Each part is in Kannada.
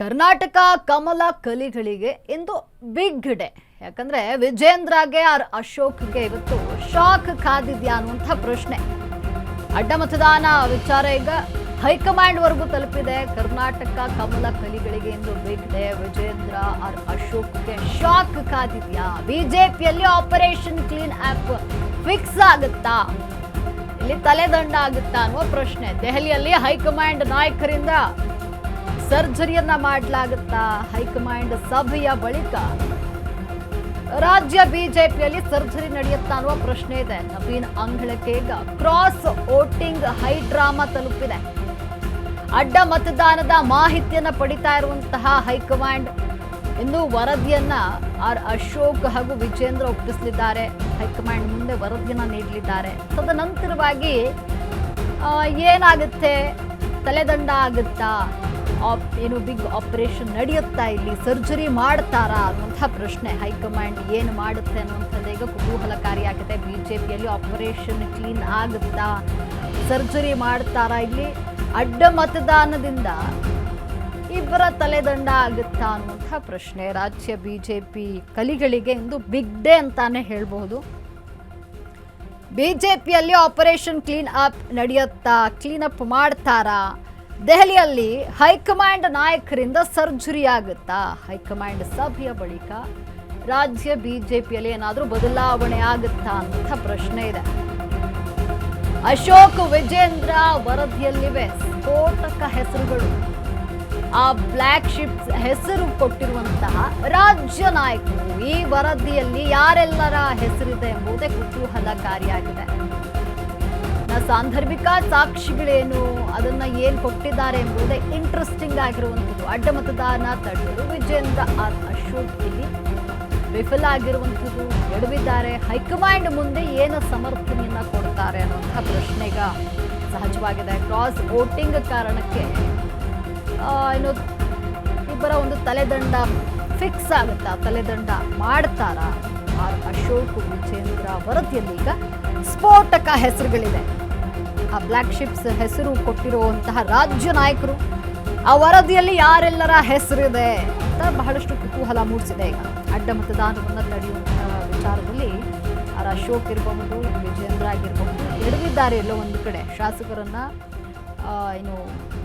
ಕರ್ನಾಟಕ ಕಮಲ ಕಲಿಗಳಿಗೆ ಇಂದು ಬಿಗ್ ಡೇ. ಯಾಕಂದ್ರೆ ವಿಜೇಂದ್ರಗೆ ಆರ್ ಅಶೋಕ್ಗೆ ಇವತ್ತು ಶಾಕ್ ಕಾದಿದ್ಯಾ ಅನ್ನುವಂಥ ಪ್ರಶ್ನೆ. ಅಡ್ಡ ಮತದಾನ ವಿಚಾರ ಈಗ ಹೈಕಮಾಂಡ್ ವರೆಗೂ ತಲುಪಿದೆ. ಕರ್ನಾಟಕ ಕಮಲ ಕಲಿಗಳಿಗೆ ಇಂದು ಬಿಗ್ ಡೇ. ವಿಜೇಂದ್ರ ಆರ್ ಅಶೋಕ್ಗೆ ಶಾಕ್ ಕಾದಿದ್ಯಾ? ಬಿಜೆಪಿಯಲ್ಲಿ ಆಪರೇಷನ್ ಕ್ಲೀನ್ ಆಪ್ ಫಿಕ್ಸ್ ಆಗುತ್ತಾ? ಇಲ್ಲಿ ತಲೆದಂಡ ಆಗುತ್ತಾ ಅನ್ನುವ ಪ್ರಶ್ನೆ. ದೆಹಲಿಯಲ್ಲಿ ಹೈಕಮಾಂಡ್ ನಾಯಕರಿಂದ ಸರ್ಜರಿಯನ್ನ ಮಾಡಲಾಗುತ್ತಾ? ಹೈಕಮಾಂಡ್ ಸಭೆಯ ಬಳಿಕ ರಾಜ್ಯ ಬಿಜೆಪಿಯಲ್ಲಿ ಸರ್ಜರಿ ನಡೆಯುತ್ತಾ ಅನ್ನುವ ಪ್ರಶ್ನೆ ಇದೆ. ನವೀನ್ ಅಂಗಳಕ್ಕೆ ಈಗ ಕ್ರಾಸ್ ವೋಟಿಂಗ್ ಹೈ ಡ್ರಾಮಾ ತಲುಪಿದೆ. ಅಡ್ಡ ಮತದಾನದ ಮಾಹಿತಿಯನ್ನ ಪಡಿತಾ ಇರುವಂತಹ ಹೈಕಮಾಂಡ್ ಇಂದು ವರದಿಯನ್ನ ಆರ್ ಅಶೋಕ್ ಹಾಗೂ ವಿಜೇಂದ್ರ ಒಪ್ಪಿಸಲಿದ್ದಾರೆ. ಹೈಕಮಾಂಡ್ ಮುಂದೆ ವರದಿಯನ್ನ ನೀಡಲಿದ್ದಾರೆ. ತದನಂತರವಾಗಿ ಏನಾಗುತ್ತೆ? ತಲೆದಂಡ ಆಗುತ್ತಾ? ಏನು ಬಿಗ್ ಆಪರೇಷನ್ ನಡೆಯುತ್ತಾ? ಇಲ್ಲಿ ಸರ್ಜರಿ ಮಾಡ್ತಾರಾ ಅನ್ನುವಂಥ ಪ್ರಶ್ನೆ. ಹೈಕಮಾಂಡ್ ಏನು ಮಾಡುತ್ತೆ ಅನ್ನುವಂಥದ್ದು ಈಗ ಕುತೂಹಲಕಾರಿಯಾಗಿದೆ. ಬಿಜೆಪಿಯಲ್ಲಿ ಆಪರೇಷನ್ ಕ್ಲೀನ್ ಆಗುತ್ತಾ? ಸರ್ಜರಿ ಮಾಡ್ತಾರಾ? ಇಲ್ಲಿ ಅಡ್ಡ ಮತದಾನದಿಂದ ಇಬ್ಬರ ತಲೆದಂಡ ಆಗುತ್ತಾ ಅನ್ನುವಂಥ ಪ್ರಶ್ನೆ. ರಾಜ್ಯ ಬಿಜೆಪಿ ಕಲಿಗಳಿಗೆ ಇಂದು ಬಿಗ್ ಡೇ ಅಂತಾನೆ ಹೇಳ್ಬಹುದು. ಬಿಜೆಪಿಯಲ್ಲಿ ಆಪರೇಷನ್ ಕ್ಲೀನ್ ಅಪ್ ನಡೆಯುತ್ತಾ? ಕ್ಲೀನ್ ಅಪ್ ಮಾಡ್ತಾರಾ? ದೆಹಲಿಯಲ್ಲಿ ಹೈಕಮಾಂಡ್ ನಾಯಕರಿಂದ ಸರ್ಜರಿ ಆಗುತ್ತಾ? ಹೈಕಮಾಂಡ್ ಸಭೆಯ ಬಳಿಕ ರಾಜ್ಯ ಬಿಜೆಪಿಯಲ್ಲಿ ಏನಾದರೂ ಬದಲಾವಣೆ ಆಗುತ್ತಾ ಅನ್ನುವಂಥ ಪ್ರಶ್ನೆ ಇದೆ. ಅಶೋಕ್ ವಿಜೇಂದ್ರ ವರದಿಯಲ್ಲಿವೆ ಸ್ಫೋಟಕ ಹೆಸರುಗಳು. ಆ ಬ್ಲ್ಯಾಕ್ ಶಿಪ್ಸ್ ಹೆಸರು ಕೊಟ್ಟಿರುವಂತಹ ರಾಜ್ಯ ನಾಯಕರು ಈ ವರದಿಯಲ್ಲಿ ಯಾರೆಲ್ಲರ ಹೆಸರಿದೆ ಎಂಬುದೇ ಕುತೂಹಲಕಾರಿಯಾಗಿದೆ. ಸಾಂದರ್ಭಿಕ ಸಾಕ್ಷಿಗಳೇನು, ಅದನ್ನ ಏನ್ ಕೊಟ್ಟಿದ್ದಾರೆ ಎಂಬುದೇ ಇಂಟ್ರೆಸ್ಟಿಂಗ್ ಆಗಿರುವಂಥದ್ದು. ಅಡ್ಡ ಮತದಾನ ತಡೆಯಲು ವಿಜೇಂದ್ರ ಆರ್ ಅಶೋಕ್ ಇಲ್ಲಿ ವಿಫಲ ಆಗಿರುವಂಥದ್ದು, ಎಡವಿದ್ದಾರೆ. ಹೈಕಮಾಂಡ್ ಮುಂದೆ ಏನು ಸಮರ್ಥನೆಯನ್ನ ಕೊಡ್ತಾರೆ ಅನ್ನುವಂಥ ಪ್ರಶ್ನೆಗ ಸಹಜವಾಗಿದೆ. ಕ್ರಾಸ್ ವೋಟಿಂಗ್ ಕಾರಣಕ್ಕೆ ಏನು ಇಬ್ಬರ ಒಂದು ತಲೆದಂಡ ಫಿಕ್ಸ್ ಆಗುತ್ತಾ? ತಲೆದಂಡ ಮಾಡ್ತಾರಾ? ಆರ್ ಅಶೋಕ್ ವಿಜೇಂದ್ರ ವರದಿಯಲ್ಲಿ ಈಗ ಸ್ಫೋಟಕ ಹೆಸರುಗಳಿದೆ. ಆ ಬ್ಲ್ಯಾಕ್ ಶಿಪ್ಸ್ ಹೆಸರು ಕೊಟ್ಟಿರುವಂತಹ ರಾಜ್ಯ ನಾಯಕರು ಆ ವರದಿಯಲ್ಲಿ ಯಾರೆಲ್ಲರ ಹೆಸರಿದೆ ಅಂತ ಬಹಳಷ್ಟು ಕುತೂಹಲ ಮೂಡಿಸಿದೆ. ಈಗ ಅಡ್ಡ ಮತದಾನವನ್ನು ತಡೆಯುವಂತಹ ವಿಚಾರದಲ್ಲಿ ಆರ್ ಅಶೋಕ್ ಇರಬಹುದು, ವಿಜೇಂದ್ರ ಆಗಿರಬಹುದು, ಎಡವಿದ್ದಾರೆ. ಎಲ್ಲೋ ಒಂದು ಕಡೆ ಶಾಸಕರನ್ನ ಏನು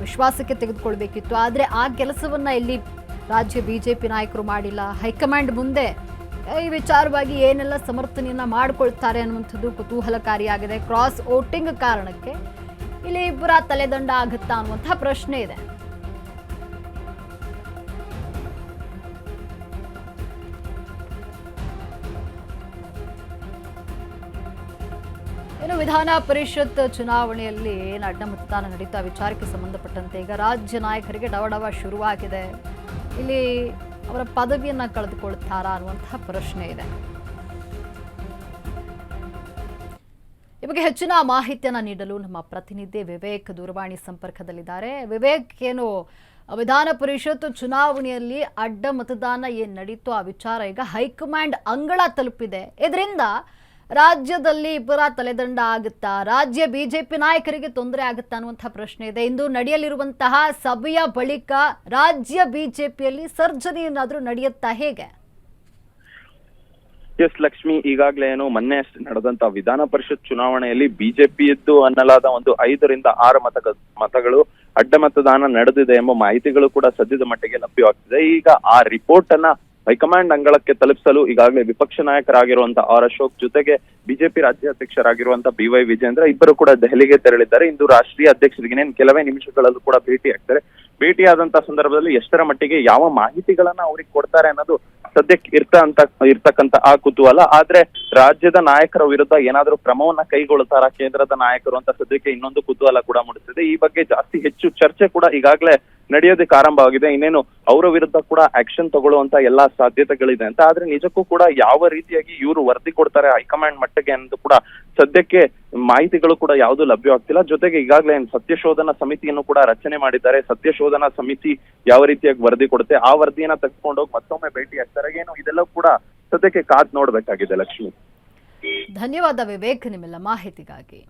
ವಿಶ್ವಾಸಕ್ಕೆ ತೆಗೆದುಕೊಳ್ಬೇಕಿತ್ತು. ಆದರೆ ಆ ಕೆಲಸವನ್ನ ಇಲ್ಲಿ ರಾಜ್ಯ ಬಿಜೆಪಿ ನಾಯಕರು ಮಾಡಿಲ್ಲ. ಹೈಕಮಾಂಡ್ ಮುಂದೆ ಈ ವಿಚಾರವಾಗಿ ಏನೆಲ್ಲ ಸಮರ್ಥನೆಯನ್ನ ಮಾಡಿಕೊಳ್ತಾರೆ ಅನ್ನುವಂಥದ್ದು ಕುತೂಹಲಕಾರಿಯಾಗಿದೆ. ಕ್ರಾಸ್ ವೋಟಿಂಗ್ ಕಾರಣಕ್ಕೆ ಇಲ್ಲಿ ಇಬ್ಬರ ತಲೆದಂಡ ಆಗುತ್ತಾ ಅನ್ನುವಂಥ ಪ್ರಶ್ನೆ ಇದೆ. ಇನ್ನು ವಿಧಾನ ಪರಿಷತ್ ಚುನಾವಣೆಯಲ್ಲಿ ಅಡ್ಡ ಮತದಾನ ನಡೀತಾ ವಿಚಾರಕ್ಕೆ ಸಂಬಂಧಪಟ್ಟಂತೆ ಈಗ ರಾಜ್ಯ ನಾಯಕರಿಗೆ ಡವಡವ ಶುರುವಾಗಿದೆ. ಇಲ್ಲಿ ಅವರ ಪದವಿಯನ್ನ ಕಳೆದುಕೊಳ್ತಾರಾ ಅನ್ನುವಂತಹ ಪ್ರಶ್ನೆ ಇದೆ. ಈ ಬಗ್ಗೆ ಹೆಚ್ಚಿನ ಮಾಹಿತಿಯನ್ನ ನೀಡಲು ನಮ್ಮ ಪ್ರತಿನಿಧಿ ವಿವೇಕ್ ದೂರವಾಣಿ ಸಂಪರ್ಕದಲ್ಲಿದ್ದಾರೆ. ವಿವೇಕ್, ಏನು ವಿಧಾನ ಪರಿಷತ್ ಚುನಾವಣೆಯಲ್ಲಿ ಅಡ್ಡ ಮತದಾನ ಏನ್ ನಡೀತು ಆ ವಿಚಾರ ಈಗ ಹೈಕಮಾಂಡ್ ಅಂಗಳ ತಲುಪಿದೆ. ಇದರಿಂದ ರಾಜ್ಯದಲ್ಲಿ ಇಬ್ಬರ ತಲೆದಂಡ ಆಗುತ್ತಾ? ರಾಜ್ಯ ಬಿಜೆಪಿ ನಾಯಕರಿಗೆ ತೊಂದರೆ ಆಗುತ್ತಾ ಅನ್ನುವಂಥ ಪ್ರಶ್ನೆ ಇದೆ. ಇಂದು ನಡೆಯಲಿರುವಂತಹ ಸಭೆಯ ಬಳಿಕ ರಾಜ್ಯ ಬಿಜೆಪಿಯಲ್ಲಿ ಸರ್ಜರಿ ಏನಾದರೂ ನಡೆಯುತ್ತಾ? ಹೇಗೆ? ಎಸ್ ಲಕ್ಷ್ಮಿ, ಈಗಾಗಲೇ ಏನು ಮೊನ್ನೆ ನಡೆದಂತ ವಿಧಾನ ಪರಿಷತ್ ಚುನಾವಣೆಯಲ್ಲಿ ಬಿಜೆಪಿ ಇದ್ದು ಅನ್ನಲಾದ ಒಂದು 5 ರಿಂದ 6 ಮತಗಳು ಅಡ್ಡ ಮತದಾನ ನಡೆದಿದೆ ಎಂಬ ಮಾಹಿತಿಗಳು ಕೂಡ ಸದ್ಯದ ಮಟ್ಟಿಗೆ ಲಭ್ಯವಾಗ್ತಿದೆ. ಈಗ ಆ ರಿಪೋರ್ಟ್ ಅನ್ನ ಹೈಕಮಾಂಡ್ ಅಂಗಳಕ್ಕೆ ತಲುಪಿಸಲು ಈಗಾಗಲೇ ವಿಪಕ್ಷ ನಾಯಕರಾಗಿರುವಂತಹ ಆರ್ ಅಶೋಕ್ ಜೊತೆಗೆ ಬಿಜೆಪಿ ರಾಜ್ಯಾಧ್ಯಕ್ಷರಾಗಿರುವಂತಹ BY ವಿಜೇಂದ್ರ ಇಬ್ಬರು ಕೂಡ ದೆಹಲಿಗೆ ತೆರಳಿದ್ದಾರೆ. ಇಂದು ರಾಷ್ಟ್ರೀಯ ಅಧ್ಯಕ್ಷರಿಗೆ ಕೆಲವೇ ನಿಮಿಷಗಳಲ್ಲೂ ಕೂಡ ಭೇಟಿ ಆಗ್ತಾರೆ. ಭೇಟಿಯಾದಂತಹ ಸಂದರ್ಭದಲ್ಲಿ ಎಷ್ಟರ ಮಟ್ಟಿಗೆ ಯಾವ ಮಾಹಿತಿಗಳನ್ನ ಅವ್ರಿಗೆ ಕೊಡ್ತಾರೆ ಅನ್ನೋದು ಸದ್ಯಕ್ಕೆ ಇರ್ತಕ್ಕಂತ ಆ ಕುತೂಹಲ. ಆದ್ರೆ ರಾಜ್ಯದ ನಾಯಕರ ವಿರುದ್ಧ ಏನಾದ್ರೂ ಕ್ರಮವನ್ನ ಕೈಗೊಳ್ತಾರ ಕೇಂದ್ರದ ನಾಯಕರು ಅಂತ ಸದ್ಯಕ್ಕೆ ಇನ್ನೊಂದು ಕುತೂಹಲ ಕೂಡ ಮೂಡಿಸಿದೆ. ಈ ಬಗ್ಗೆ ಹೆಚ್ಚು ಚರ್ಚೆ ಕೂಡ ಈಗಾಗಲೇ ನಡೆಯೋದಕ್ಕೆ ಆರಂಭವಾಗಿದೆ. ಇನ್ನೇನು ಅವರ ವಿರುದ್ಧ ಕೂಡ ಆಕ್ಷನ್ ತಗೊಳ್ಳುವಂತ ಎಲ್ಲಾ ಸಾಧ್ಯತೆಗಳಿದೆ ಅಂತ. ಆದ್ರೆ ನಿಜಕ್ಕೂ ಕೂಡ ಯಾವ ರೀತಿಯಾಗಿ ಇವರು ವರದಿ ಕೊಡ್ತಾರೆ ಹೈಕಮಾಂಡ್ ಮಟ್ಟಿಗೆ ಅನ್ನೋದು ಕೂಡ ಸದ್ಯಕ್ಕೆ ಮಾಹಿತಿಗಳು ಕೂಡ ಯಾವುದು ಲಭ್ಯವಾಗ್ತಿಲ್ಲ. ಜೊತೆಗೆ ಈಗಾಗಲೇ ಸತ್ಯಶೋಧನಾ ಸಮಿತಿಯನ್ನು ಕೂಡ ರಚನೆ ಮಾಡಿದ್ದಾರೆ. ಸತ್ಯಶೋಧನಾ ಸಮಿತಿ ಯಾವ ರೀತಿಯಾಗಿ ವರದಿ ಕೊಡುತ್ತೆ, ಆ ವರದಿಯನ್ನ ತೆಗೆದುಕೊಂಡೋಗಿ ಮತ್ತೊಮ್ಮೆ ಭೇಟಿ ಆಗ್ತಾರೆ. ಏನು ಇದೆಲ್ಲ ಕೂಡ ಸದ್ಯಕ್ಕೆ ಕಾದ್ ನೋಡ್ಬೇಕಾಗಿದೆ ಲಕ್ಷ್ಮಿ. ಧನ್ಯವಾದ ವಿವೇಕ್ ನಿಮ್ಮೆಲ್ಲ ಮಾಹಿತಿಗಾಗಿ.